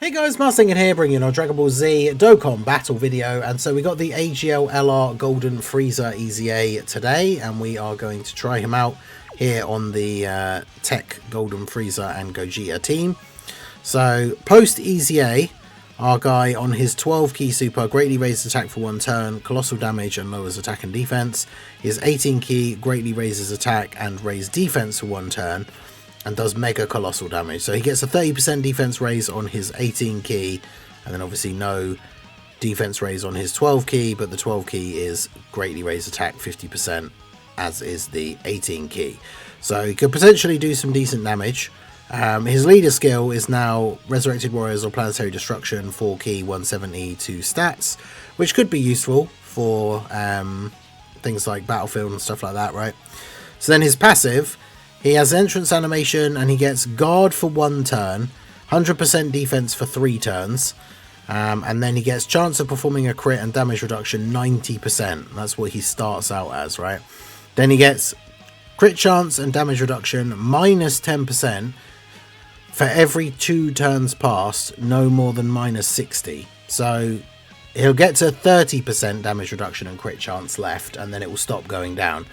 Hey guys, Marsinger here, bringing our Dragon Ball Z Dokkan battle video. And so we got the AGL LR Golden Frieza EZA today, and we are going to try him out here on the Tech Golden Frieza and Gogeta team. So post EZA, our guy on his 12 key super greatly raises attack for 1 turn, colossal damage and lowers attack and defense. His 18 key greatly raises attack and raises defense for 1 turn, and does mega colossal damage. So he gets a 30% defense raise on his 18 key, and then obviously no defense raise on his 12 key, but the 12 key is greatly raise attack 50%, as is the 18 key. So he could potentially do some decent damage. His leader skill is now Resurrected Warriors or Planetary Destruction, 4 key, 172 stats, which could be useful for things like Battlefield and stuff like that, right? So then his passive, he has entrance animation and he gets guard for 1 turn, 100% defense for 3 turns, and then he gets chance of performing a crit and damage reduction 90%. That's what he starts out as, right? Then he gets crit chance and damage reduction minus 10% for every 2 turns passed, no more than minus 60. So he'll get to 30% damage reduction and crit chance left, and then it will stop going down.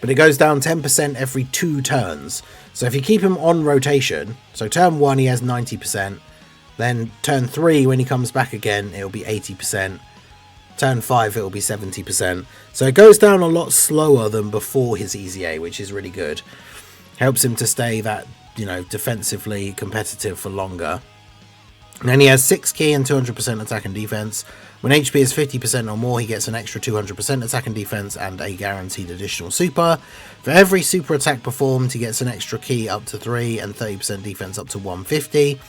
But it goes down 10% every 2 turns. So if you keep him on rotation, so turn 1 he has 90%, then turn 3 when he comes back again it'll be 80%, turn 5 it'll be 70%. So it goes down a lot slower than before his EZA, which is really good. Helps him to stay that, you know, defensively competitive for longer. And then he has 6 key and 200% attack and defense. When HP is 50% or more, he gets an extra 200% attack and defense and a guaranteed additional super. For every super attack performed, he gets an extra key up to 3 and 30% defense up to 150.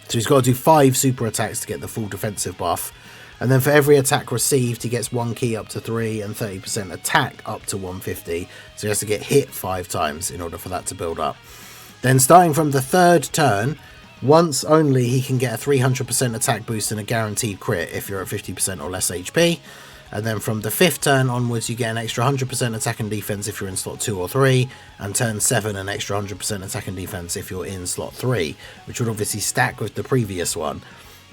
So he's got to do 5 super attacks to get the full defensive buff. And then for every attack received, he gets 1 key up to 3 and 30% attack up to 150. So he has to get hit 5 times in order for that to build up. Then starting from the 3rd turn, once only he can get a 300% attack boost and a guaranteed crit if you're at 50% or less HP. And then from the 5th turn onwards you get an extra 100% attack and defense if you're in slot 2 or 3. And turn 7 an extra 100% attack and defense if you're in slot 3. Which would obviously stack with the previous one.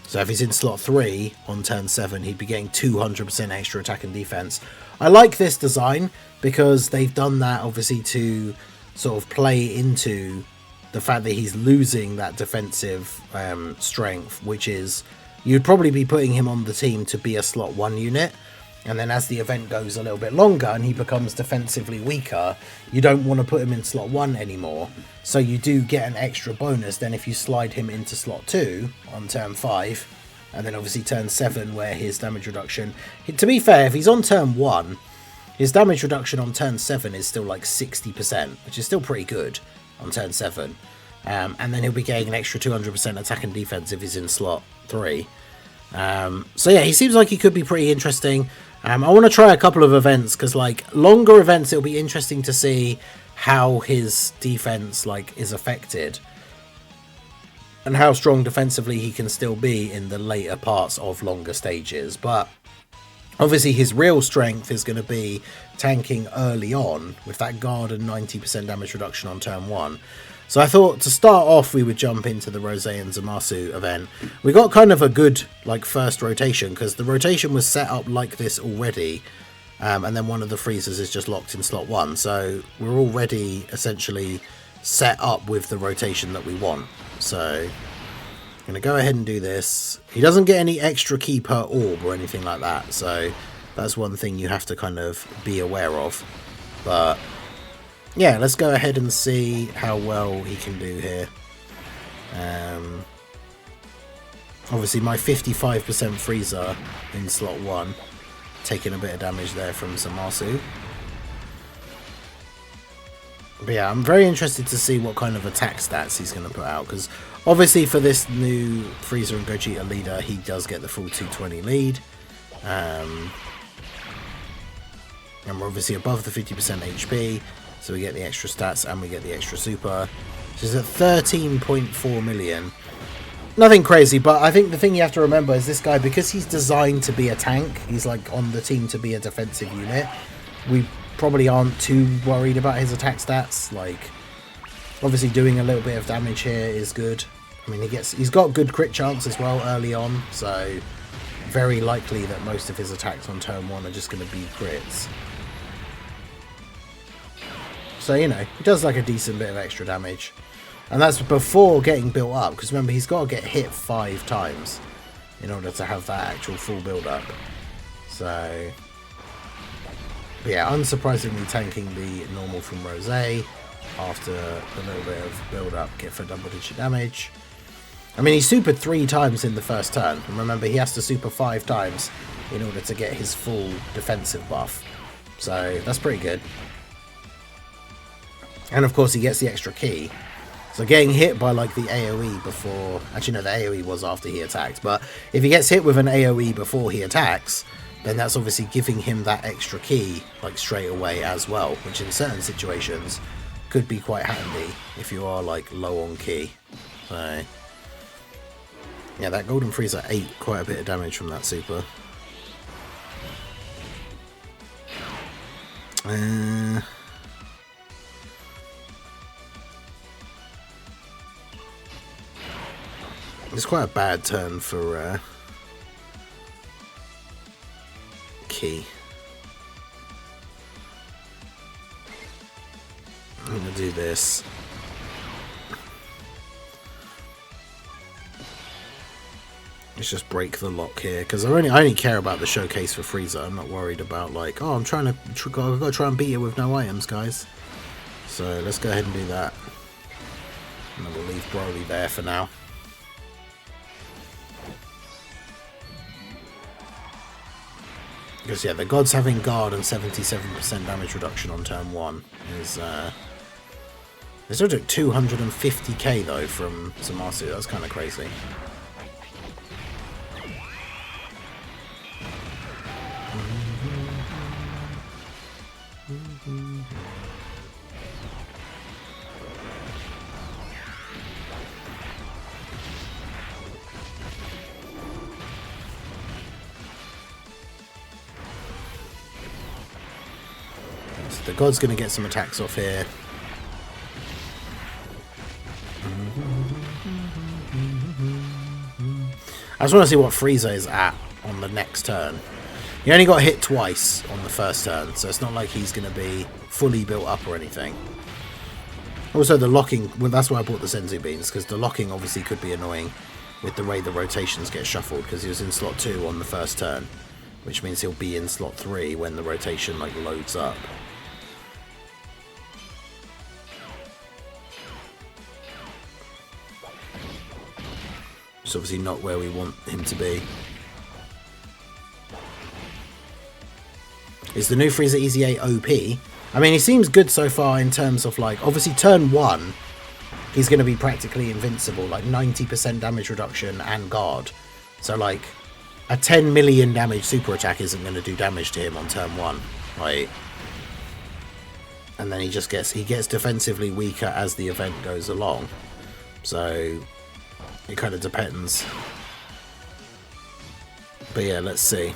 So if he's in slot 3 on turn 7 he'd be getting 200% extra attack and defense. I like this design because they've done that obviously to sort of play into the fact that he's losing that defensive strength, which is you'd probably be putting him on the team to be a slot 1 unit, and then as the event goes a little bit longer and he becomes defensively weaker, you don't want to put him in slot 1 anymore, so you do get an extra bonus then if you slide him into slot 2 on turn 5, and then obviously turn 7 where his damage reduction, to be fair, if he's on turn 1 his damage reduction on turn 7 is still like 60%, which is still pretty good on turn 7, and then he'll be getting an extra 200% attack and defense if he's in slot 3. So yeah, he seems like he could be pretty interesting. I want to try a couple of events because like longer events it'll be interesting to see how his defense like is affected and how strong defensively he can still be in the later parts of longer stages. But obviously his real strength is going to be tanking early on with that guard and 90% damage reduction on turn 1. So I thought to start off we would jump into the Rose and Zamasu event. We got kind of a good like first rotation because the rotation was set up like this already, and then one of the Friezas is just locked in slot 1. So we're already essentially set up with the rotation that we want. So I'm going to go ahead and do this. He doesn't get any extra key per orb or anything like that, so that's one thing you have to kind of be aware of. But yeah, let's go ahead and see how well he can do here. Obviously my 55% Frieza in slot 1, taking a bit of damage there from Zamasu. But yeah, I'm very interested to see what kind of attack stats he's going to put out, because obviously for this new Frieza and Gogeta leader he does get the full 220 lead. And we're obviously above the 50% HP, so we get the extra stats and we get the extra super. So it's at 13.4 million. Nothing crazy, but I think the thing you have to remember is this guy, because he's designed to be a tank, he's like on the team to be a defensive unit, we probably aren't too worried about his attack stats. Like, obviously doing a little bit of damage here is good. I mean, he's got good crit chance as well early on, so very likely that most of his attacks on turn 1 are just going to be crits. So, you know, he does like a decent bit of extra damage. And that's before getting built up, because remember, he's got to get hit 5 times in order to have that actual full build up. So, yeah, unsurprisingly tanking the normal from Rose after a little bit of build up, get for double digit damage. I mean, he supered 3 times in the first turn, and remember, he has to super 5 times in order to get his full defensive buff. So, that's pretty good. And of course, he gets the extra key. So getting hit by like the AoE before... Actually, no, the AoE was after he attacked. But if he gets hit with an AoE before he attacks, then that's obviously giving him that extra key like straight away as well. Which in certain situations could be quite handy if you are like low on key. So yeah, that Golden Frieza ate quite a bit of damage from that super. It's quite a bad turn for key. I'm going to do this. Let's just break the lock here, because I only care about the showcase for Frieza. I'm not worried about like, oh, I've got to try and beat it with no items, guys. So let's go ahead and do that. And then we'll leave Broly there for now. Because yeah, the gods having guard and 77% damage reduction on turn 1 is they still took 250k though from Zamasu. That's kind of crazy. The god's going to get some attacks off here. I just want to see what Frieza is at on the next turn. He only got hit twice on the first turn, so it's not like he's going to be fully built up or anything. Also, the locking, well, that's why I bought the Senzu Beans, because the locking obviously could be annoying with the way the rotations get shuffled, because he was in slot 2 on the first turn, which means he'll be in slot 3 when the rotation like loads up. It's obviously not where we want him to be. Is the new Frieza EZA OP? I mean, he seems good so far in terms of like, obviously turn 1, he's going to be practically invincible, like 90% damage reduction and guard. So like, a 10 million damage super attack isn't going to do damage to him on turn 1, right? And then he gets defensively weaker as the event goes along. So it kind of depends. But yeah, let's see.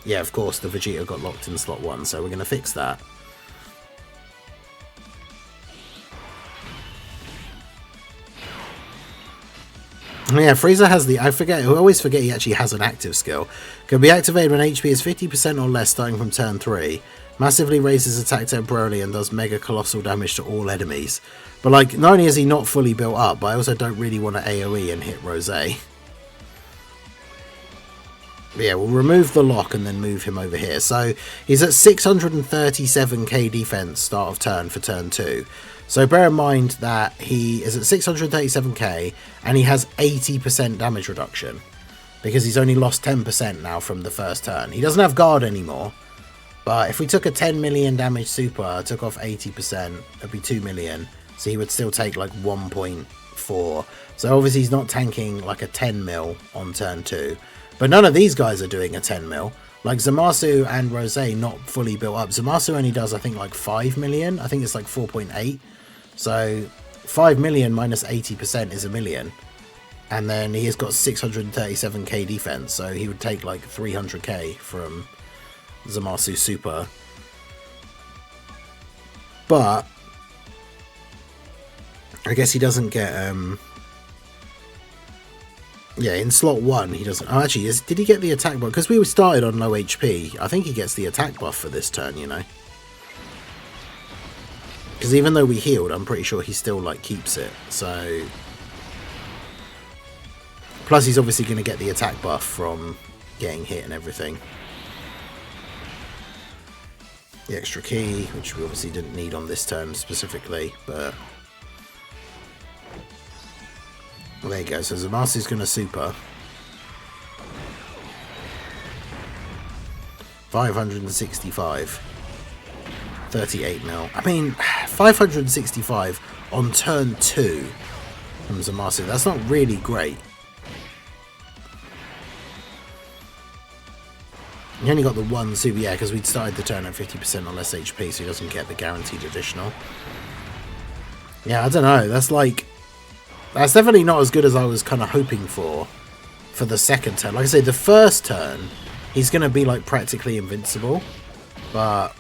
Yeah, of course, the Vegeta got locked in slot 1, so we're going to fix that. Yeah, Frieza has the... I always forget he actually has an active skill. Can be activated when HP is 50% or less starting from turn 3. Massively raises attack temporarily and does mega colossal damage to all enemies. But like, not only is he not fully built up, but I also don't really want to AoE and hit Rosé. But yeah, we'll remove the lock and then move him over here. So he's at 637k defense start of turn for turn 2. So bear in mind that he is at 637k and he has 80% damage reduction, because he's only lost 10% now from the first turn. He doesn't have guard anymore, but if we took a 10 million damage super, took off 80%, it'd be 2 million. So he would still take like 1.4. So obviously he's not tanking like a 10 mil on turn 2. But none of these guys are doing a 10 mil. Like Zamasu and Rosé not fully built up. Zamasu only does, I think, like 5 million. I think it's like 4.8. So 5 million minus 80% is a million. And then he has got 637k defense. So he would take like 300k from Zamasu Super. But I guess he doesn't get Yeah, in slot 1 he doesn't... Oh, actually, did he get the attack buff? Because we started on low HP. I think he gets the attack buff for this turn, you know. Because even though we healed, I'm pretty sure he still, like, keeps it. So... Plus, he's obviously going to get the attack buff from getting hit and everything. The extra key, which we obviously didn't need on this turn specifically, but... Well, there you go. So Zamasi's going to super. 565. 38 mil. I mean, 565 on turn 2 from Zamasi. That's not really great. He only got the one super, yeah, because we'd started the turn at 50% or less HP, so he doesn't get the guaranteed additional. Yeah, I don't know. That's like... That's definitely not as good as I was kind of hoping for the second turn. Like I say, the first turn, he's going to be like practically invincible. But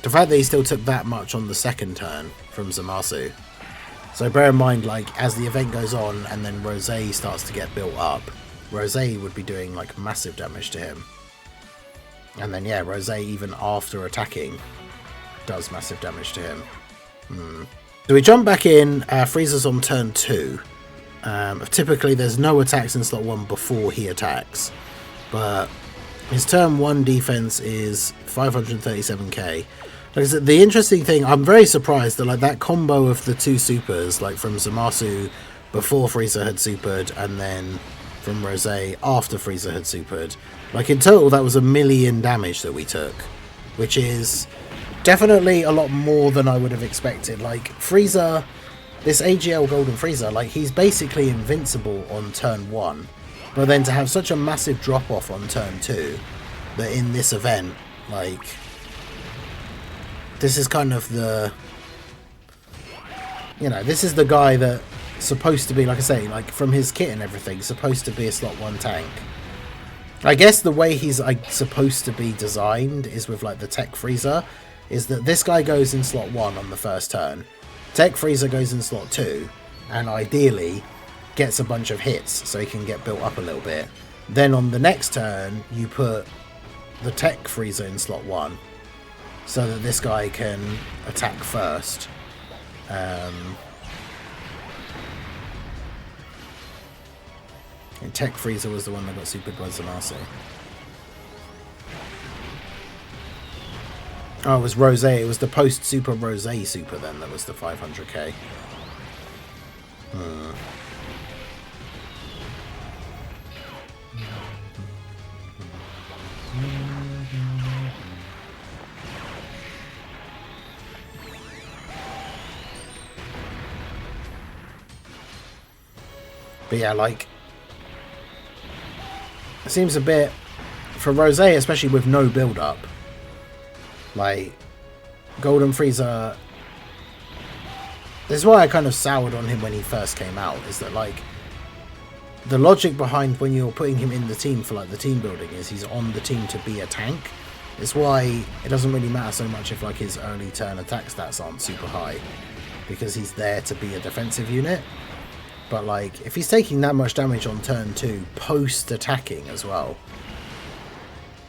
the fact that he still took that much on the second turn from Zamasu. So bear in mind, like, as the event goes on and then Rosé starts to get built up, Rosé would be doing like massive damage to him. And then, yeah, Rosé, even after attacking, does massive damage to him. So we jump back in. Frieza's on turn 2. Typically, there's no attacks in slot 1 before he attacks. But his turn 1 defense is 537k. Like I said, the interesting thing, I'm very surprised that like that combo of the two supers, like from Zamasu before Frieza had supered, and then from Rosé after Frieza had supered. Like in total, that was 1,000,000 damage that we took, which is definitely a lot more than I would have expected. Like Frieza, this AGL Golden Frieza, like he's basically invincible on turn 1, but then to have such a massive drop off on turn 2, that in this event, like this is kind of the, you know, this is the guy that supposed to be, like I say, like from his kit and everything, supposed to be a slot 1 tank. I guess the way he's like supposed to be designed is with like the Tech Frieza, is that this guy goes in slot 1 on the first turn, Tech Frieza goes in slot 2, and ideally gets a bunch of hits so he can get built up a little bit. Then on the next turn, you put the Tech Frieza in slot 1, so that this guy can attack first. And Tech Frieza was the one that got supered by Zamasu. Oh, it was Rosé. It was the post-super Rosé super then that was the 500k. But yeah, like, it seems a bit, for Rosé, especially with no build-up, like, Golden Frieza, this is why I kind of soured on him when he first came out, is that, like, the logic behind when you're putting him in the team for, like, the team building is he's on the team to be a tank. It's why it doesn't really matter so much if, like, his early turn attack stats aren't super high, because he's there to be a defensive unit. But, like, if he's taking that much damage on turn 2, post-attacking as well,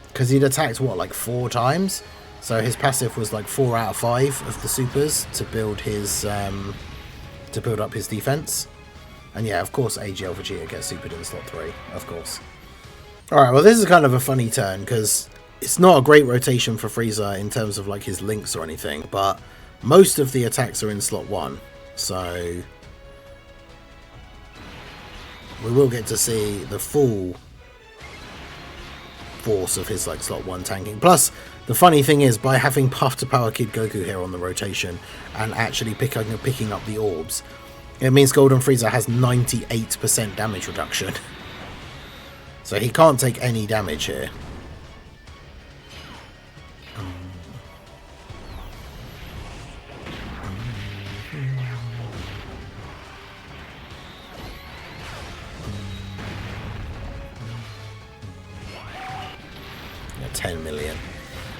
because he'd attacked, what, like 4 times? So his passive was, like, 4 out of 5 of the supers to build his, to build up his defense. And yeah, of course, AGL Vegeta gets supered in slot 3, of course. Alright, well, this is kind of a funny turn, because it's not a great rotation for Frieza in terms of, like, his links or anything, but most of the attacks are in slot 1, so we will get to see the full force of his, like, slot 1 tanking. Plus, the funny thing is, by having Puff to Power Kid Goku here on the rotation and actually picking up the orbs, it means Golden Frieza has 98% damage reduction. So he can't take any damage here. Yeah, 10 million.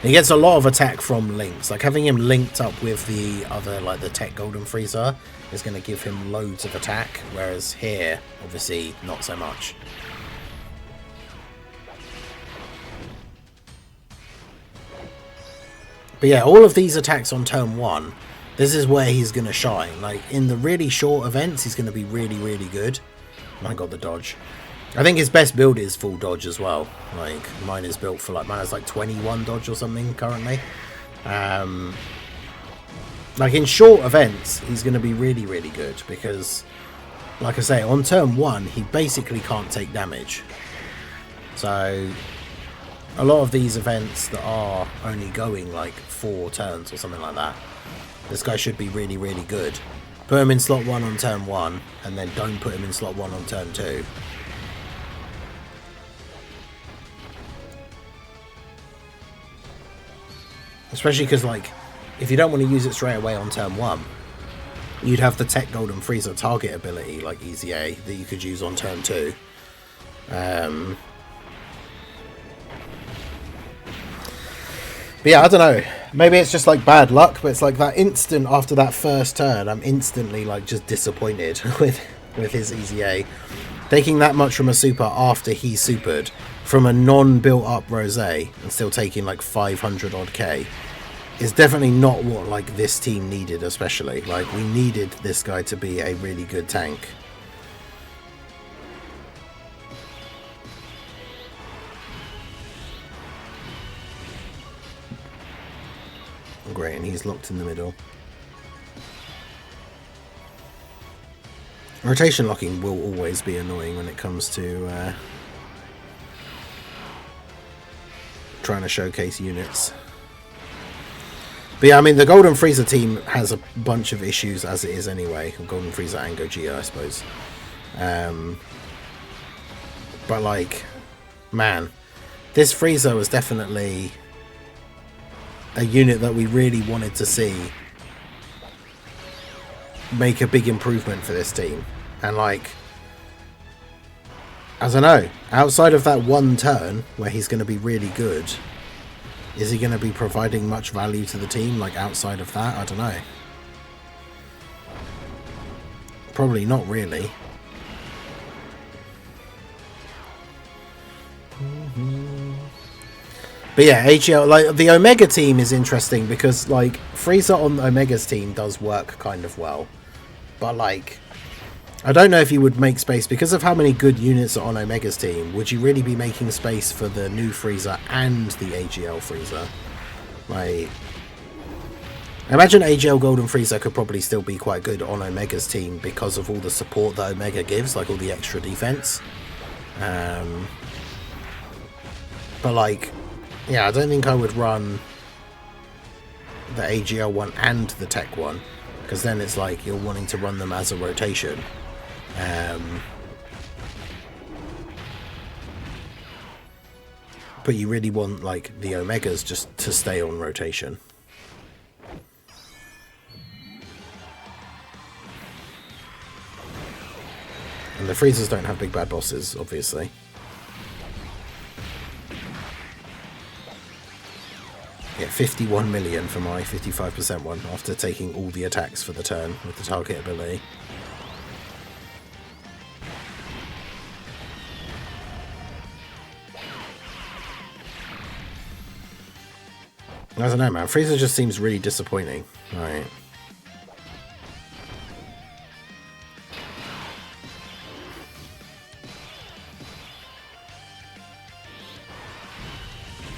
He gets a lot of attack from links. Like having him linked up with the other, like the Tech Golden Frieza, is going to give him loads of attack. Whereas here, obviously, not so much. But yeah, all of these attacks on turn 1, this is where he's going to shine. Like in the really short events, he's going to be really, really good. Oh my god, the dodge. I think his best build is full dodge as well. Like mine is built for like, mine has like 21 dodge or something currently. Like in short events, he's going to be really, really good because, like I say, on turn 1, he basically can't take damage. So a lot of these events that are only going like 4 turns or something like that, this guy should be really, really good. Put him in slot 1 on turn 1, and then don't put him in slot 1 on turn 2. Especially because, like, if you don't want to use it straight away on turn 1, you'd have the Tech Golden Frieza target ability, like EZA, that you could use on turn 2. But yeah, I don't know. Maybe it's just like bad luck, but it's like that instant after that first turn, I'm instantly like just disappointed with his EZA. Taking that much from a super after he supered from a non-built up Rosé and still taking like 500 odd K is definitely not what like this team needed, especially. Like we needed this guy to be a really good tank. Great, and he's locked in the middle. Rotation locking will always be annoying when it comes to trying to showcase units. But yeah, I mean, the Golden Frieza team has a bunch of issues as it is anyway. Golden Frieza and Gogeta, I suppose. But like, man, this Frieza was definitely a unit that we really wanted to see make a big improvement for this team. And like, I don't know, outside of that one turn where he's going to be really good, is he going to be providing much value to the team? Like outside of that, I don't know. Probably not really. But yeah, AGL, like the Omega team is interesting because like Frieza on Omega's team does work kind of well. But like, I don't know if you would make space because of how many good units are on Omega's team. Would you really be making space for the new Frieza and the AGL Frieza? Like, I imagine AGL Golden Frieza could probably still be quite good on Omega's team because of all the support that Omega gives, like all the extra defense. But like, yeah, I don't think I would run the AGL one and the Tech one, because then it's like you're wanting to run them as a rotation. But you really want like the Omegas just to stay on rotation. And the Freezers don't have big bad bosses, obviously. Yeah, 51 million for my 55% one after taking all the attacks for the turn with the target ability. I don't know, man. Frieza just seems really disappointing. Alright.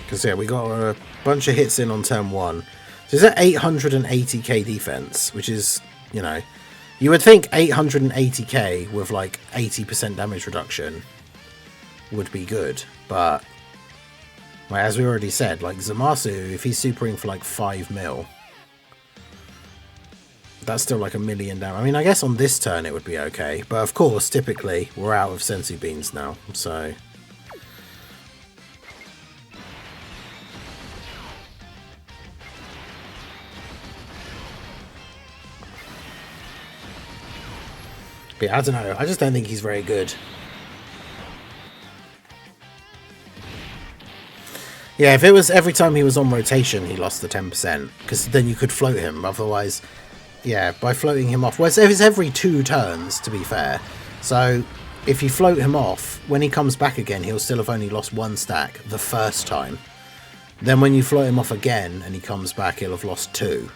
Because, yeah, we got a bunch of hits in on turn 1. So he's at 880k defense, which is, you know, you would think 880k with like 80% damage reduction would be good, but like, as we already said, like Zamasu, if he's supering for like 5 mil, that's still like 1 million damage. I mean, I guess on this turn it would be okay, but of course, typically, we're out of Sensu Beans now, so... But yeah, I don't know, I just don't think he's very good. Yeah, if it was every time he was on rotation, he lost the 10%, because then you could float him. Otherwise, yeah, by floating him off. Well, it's every 2 turns, to be fair. So if you float him off, when he comes back again, he'll still have only lost 1 stack the first time. Then when you float him off again and he comes back, he'll have lost 2.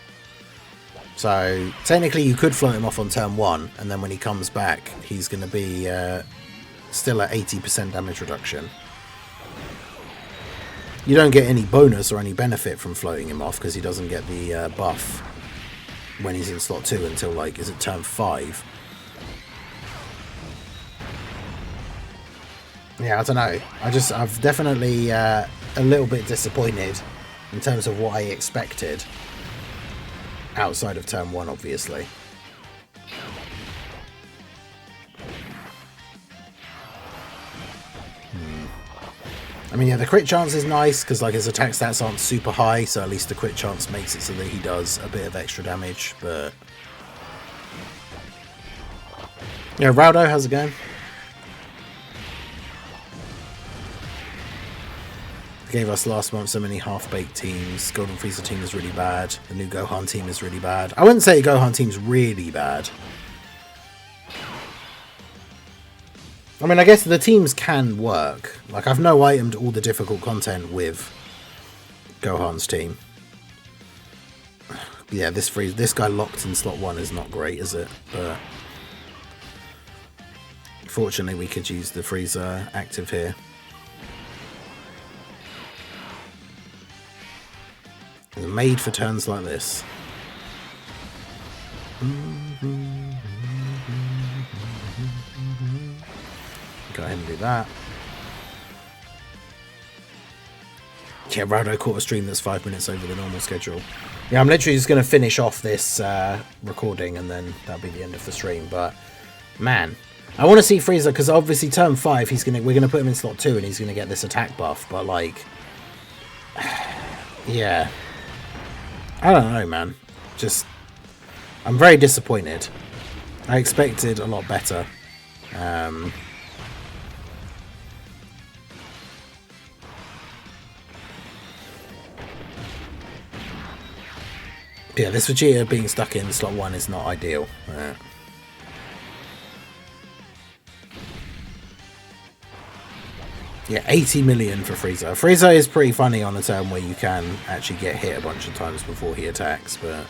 So technically you could float him off on turn 1, and then when he comes back, he's going to be still at 80% damage reduction. You don't get any bonus or any benefit from floating him off, because he doesn't get the buff when he's in slot 2 until, like, is it turn 5? Yeah, I don't know. I've definitely a little bit disappointed in terms of what I expected outside of turn 1, obviously. I mean, yeah, the crit chance is nice because, like, his attack stats aren't super high, so at least the crit chance makes it so that he does a bit of extra damage, but... Yeah, Raudo, how's it going? They gave us last month so many half-baked teams. Golden Frieza team is really bad. The new Gohan team is really bad. I wouldn't say Gohan team's really bad. I mean, I guess the teams can work. Like, I've no itemed all the difficult content with Gohan's team. Yeah, this guy locked in slot 1 is not great, is it? But fortunately, we could use the Frieza active here. It's made for turns like this. Go ahead and do that. Yeah, Raudo caught a stream that's 5 minutes over the normal schedule. Yeah, I'm literally just going to finish off this recording and then that'll be the end of the stream. But man, I want to see Frieza because obviously turn 5 we're going to put him in slot 2 and he's going to get this attack buff. But like, yeah, I don't know, man. I'm very disappointed. I expected a lot better. Yeah, this Vegeta being stuck in slot 1 is not ideal. Yeah, 80 million for Frieza. Frieza is pretty funny on a turn where you can actually get hit a bunch of times before he attacks, but...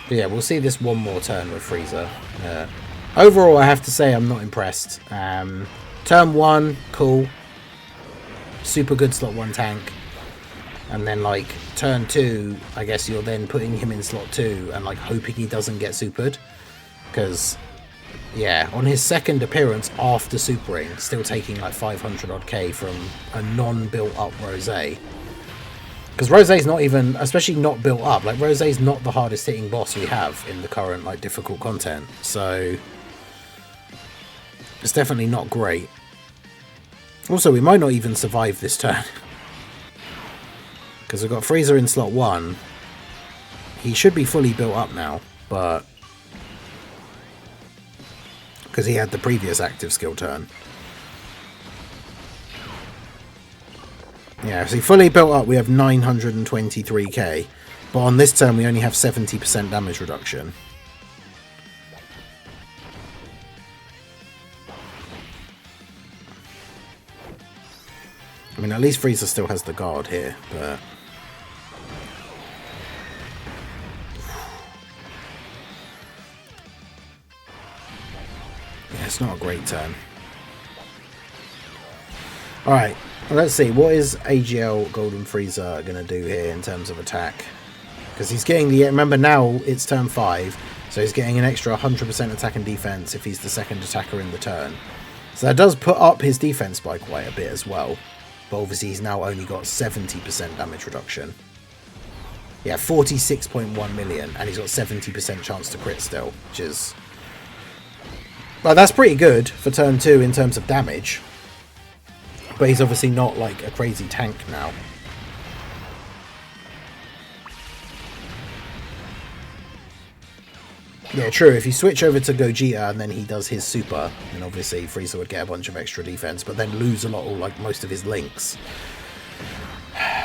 But yeah, we'll see this one more turn with Frieza. Overall, I have to say I'm not impressed. Turn 1, cool. Super good slot 1 tank. And then, like, turn 2, I guess you're then putting him in slot 2 and, like, hoping he doesn't get supered. Because, yeah, on his second appearance after supering, still taking, like, 500 odd K from a non-built-up Rosé. Because Rosé's not even, especially not built up, like Rosé's not the hardest hitting boss we have in the current like difficult content, so it's definitely not great. Also, we might not even survive this turn. Because we've got Frieza in slot 1. He should be fully built up now, but because he had the previous active skill turn. Yeah, so fully built up we have 923k, but on this turn we only have 70% damage reduction. I mean, at least Frieza still has the guard here, but... yeah, it's not a great turn. Alright. Well, let's see, what is AGL Golden Frieza going to do here in terms of attack? Because he's getting the... remember now it's turn 5, so he's getting an extra 100% attack and defense if he's the second attacker in the turn. So that does put up his defense by quite a bit as well. But obviously he's now only got 70% damage reduction. Yeah, 46.1 million, and he's got 70% chance to crit still, which is... well, that's pretty good for turn 2 in terms of damage. But he's obviously not like a crazy tank now. Yeah, true. If you switch over to Gogeta and then he does his super, then obviously Frieza would get a bunch of extra defense, but then lose a lot, or like most of his links.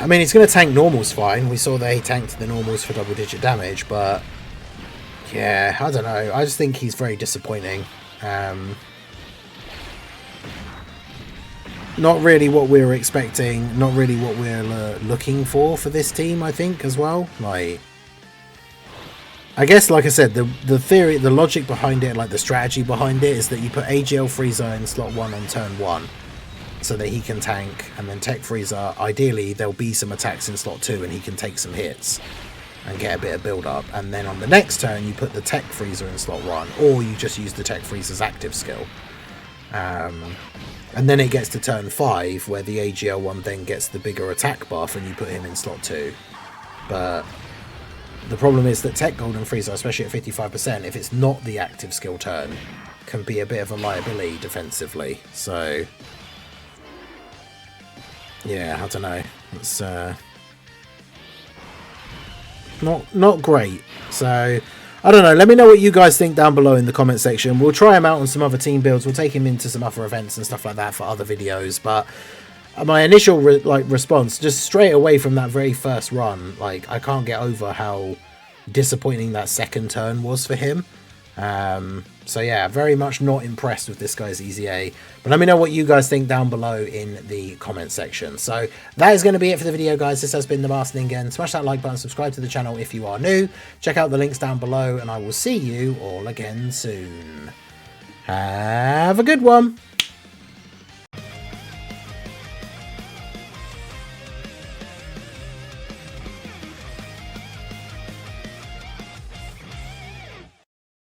I mean, he's going to tank normals fine. We saw that he tanked the normals for double-digit damage, but yeah, I don't know. I just think he's very disappointing. Not really what we were expecting. Not really what we're looking for this team, I think, as well. Like, I guess, like I said, the theory, the logic behind it, like the strategy behind it, is that you put AGL Frieza in slot 1 on turn 1, so that he can tank, and then Tech Frieza, ideally, there'll be some attacks in slot 2, and he can take some hits and get a bit of build-up. And then on the next turn, you put the Tech Frieza in slot 1, or you just use the Tech Frieza's active skill. And then it gets to turn 5, where the AGL one then gets the bigger attack buff, and you put him in slot 2. But the problem is that Tech Golden Frieza, especially at 55%, if it's not the active skill turn, can be a bit of a liability defensively. So, yeah, I don't know. It's not great. So, I don't know. Let me know what you guys think down below in the comment section. We'll try him out on some other team builds. We'll take him into some other events and stuff like that for other videos. But my initial response, just straight away from that very first run, like, I can't get over how disappointing that second turn was for him. So yeah, very much not impressed with this guy's EZA. But let me know what you guys think down below in the comment section. So that is going to be it for the video, guys. This has been the Master Ningen. Smash that like button, subscribe to the channel if you are new. Check out the links down below, and I will see you all again soon. Have a good one.